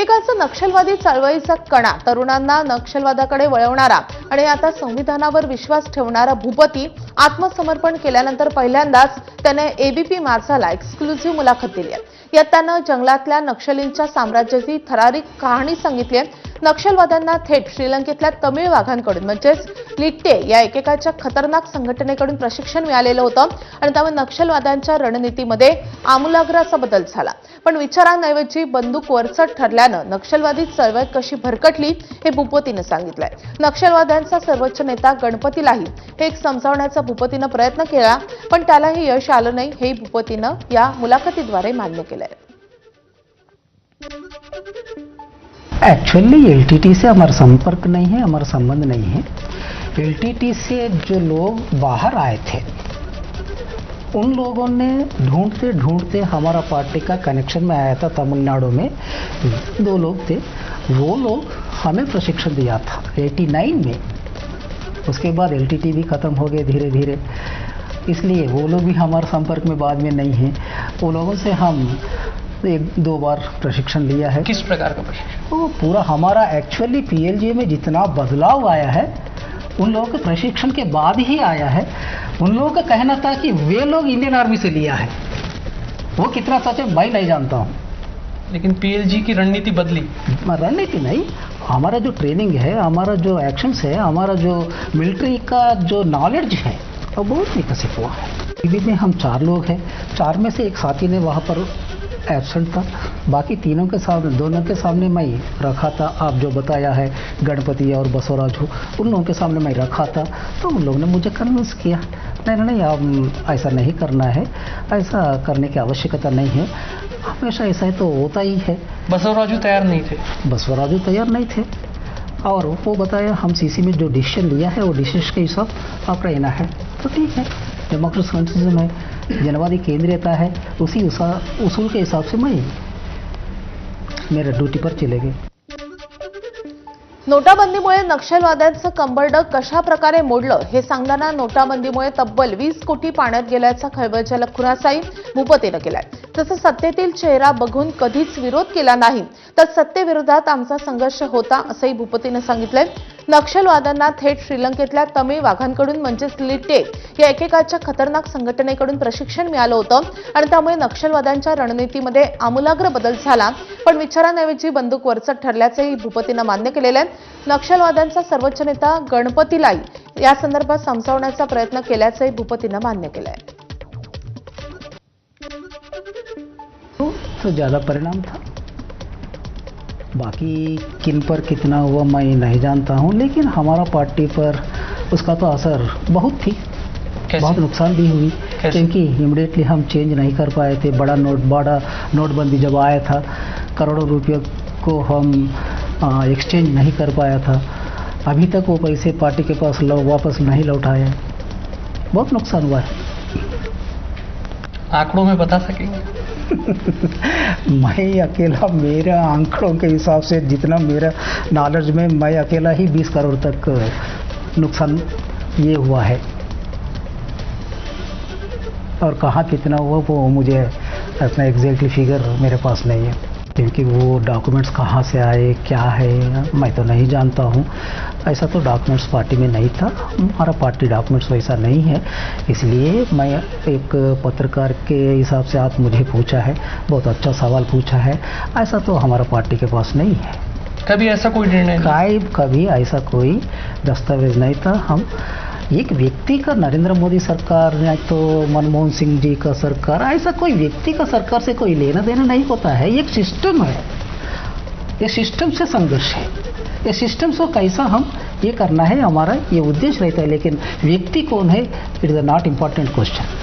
एकेकाचा नक्षलवादी चळवळीचा कणा, तरुणांना नक्षलवादाकडे वळवणारा आणि आता संविधानावर विश्वास ठेवणारा भूपती आत्मसमर्पण केल्यानंतर पहिल्यांदाच त्याने एबीपी माझाला एक्सक्लुझिव्ह मुलाखत दिली आहे। यात त्यानं जंगलातल्या नक्षलींच्या साम्राज्याची थरारक कहाणी सांगितली आहे। नक्षलवाद्यांना थेट श्रीलंकेतल्या तमिळ वाघांकडून म्हणजेच लिट्टे या एकेकाच्या खतरनाक संघटनेकडून प्रशिक्षण मिळालेलं होतं आणि त्यामुळे नक्षलवाद्यांच्या रणनीतीमध्ये आमूलाग्र असा बदल झाला। पण विचारांऐवजी बंदूक वरचढ ठरल्यानं नक्षलवादी चळवळ कशी भरकटली हे भूपतीनं सांगितलंय। नक्षलवाद्यांचा सर्वोच्च नेता गणपतीलाही हे एक समजावण्याचा भूपतीनं प्रयत्न केला, पण त्यालाही यश आलं नाही हे भूपतीनं या मुलाखतीद्वारे मान्य केलंय। एक्चुअली एलटीटी से हमारा संपर्क नहीं है, हमारा संबंध नहीं है। एलटीटी से जो लोग बाहर आए थे उन लोगों ने ढूंढते ढूंढते हमारा पार्टी का कनेक्शन में आया था। तमिलनाडु में 2 लोग थे, वो लोग हमें प्रशिक्षण दिया था 89 में। उसके बाद एलटीटी भी खत्म हो गए धीरे धीरे, इसलिए वो लोग भी हमारे संपर्क में बाद में नहीं हैं। वो लोगों से हम 1-2 बार प्रशिक्षण लिया है। किस प्रकार का प्रशिक्षण? तो पूरा हमारा एक्चुअली पीएलजी में जितना बदलाव आया है उन लोगों के प्रशिक्षण के बाद ही आया है। उन लोगों का कहना था कि वे लोग इंडियन आर्मी से लिया है, वो कितना सच है मैं नहीं जानता हूँ। लेकिन पीएलजी की रणनीति बदली? रणनीति नहीं, हमारा जो ट्रेनिंग है, हमारा जो एक्शंस है, हमारा जो मिलिट्री का जो नॉलेज है वो बहुत विकसित हुआ है। टीवी में हम 4 लोग हैं, 4 में से एक साथी ने वहाँ पर एब्सेंट था, बाकी 2 के सामने मैं रखा था। आप जो बताया है गणपति और बसवराजू, उन लोगों के सामने मैं रखा था, तो उन लोगों ने मुझे कन्विंस किया नहीं अब ऐसा नहीं करना है, ऐसा करने की आवश्यकता नहीं है, हमेशा ऐसा है तो होता ही है। बसवराजू तैयार नहीं थे? बसवराजू तैयार नहीं थे और वो बताया हम सीसी में जो डिसीजन लिया है वो डिसीजन के हिसाब आप रहना है, तो ठीक है। डेमोक्रेसी कंस्टिट्यूशन है, जनवादी केंद्रीयता है, उसी उसूल के हिसाब से मैं मेरे ड्यूटी पर चले गए। नोटाबंदीमुळे नक्षलवाद्यांचं कंबरडं कशा प्रकारे मोडलं हे सांगताना नोटाबंदीमुळे तब्बल 20 कोटी पाण्यात गेल्याचा खळबळजनक खुलासाही भूपतीनं केलाय। तसं सत्तेतील चेहरा बघून कधीच विरोध केला नाही, तर सत्तेविरोधात आमचा संघर्ष होता असंही भूपतीनं सांगितलंय। नक्षलवाद्यांना थेट श्रीलंकेतल्या तमिळ वाघांकडून म्हणजेच लिट्टे या एकेकाच्या खतरनाक संघटनेकडून प्रशिक्षण मिळालं होतं आणि त्यामुळे नक्षलवाद्यांच्या रणनीतीमध्ये आमूलाग्र बदल झाला, पण विचारांऐवजी बंदूक वरचढ ठरल्याचंही भूपतीनं मान्य केलेलं आहे। नक्षलवाद्यांचा सर्वोच्च नेता गणपतीलाही या संदर्भात समजावण्याचा प्रयत्न केल्याचंही भूपतीनं मान्य केलंय। तो ज्यादा परिणाम था, बाकी किन पर कितना हुआ मैं नहीं जानता हूं, लेकिन हमारा पार्टी पर उसका तो असर बहुत थी। बहुत नुकसान भी हुई, क्योंकि इमीडिएटली हम चेंज नहीं कर पाए थे। बड़ा नोटबंदी जब आया था, करोड़ों रुपये को हम एक्सचेंज नहीं कर पाया था। अभी तक वो पैसे पार्टी के पास वापस नहीं लौटाए, बहुत नुकसान हुआ है। आंकड़ों में बता सकेंगे? मैं अकेला, मेरे आंकड़ों के हिसाब से जितना मेरा नॉलेज में, मैं अकेला ही 20 करोड़ तक नुकसान ये हुआ है, और कहाँ कितना हुआ वो मुझे अपना एग्जैक्टली फिगर मेरे पास नहीं है, क्योंकि वो डॉक्यूमेंट्स कहाँ से आए क्या है मैं तो नहीं जानता हूँ। ऐसा तो डॉक्यूमेंट्स पार्टी में नहीं था, हमारा पार्टी डॉक्यूमेंट्स वैसा नहीं है, इसलिए मैं एक पत्रकार के हिसाब से आप मुझे पूछा है, बहुत अच्छा सवाल पूछा है। ऐसा तो हमारा पार्टी के पास नहीं है। कभी ऐसा कोई निर्णय? कभी ऐसा कोई दस्तावेज नहीं था। हम एक व्यक्ति का, नरेंद्र मोदी सरकार या तो मनमोहन सिंह जी का सरकार, ऐसा कोई व्यक्ति का सरकार से कोई लेना देना नहीं होता है। एक सिस्टम है, ये सिस्टम से संघर्ष है, ये सिस्टम से कैसा हम ये करना है, हमारा ये उद्देश्य रहता है। लेकिन व्यक्ति कौन है, it is not important question.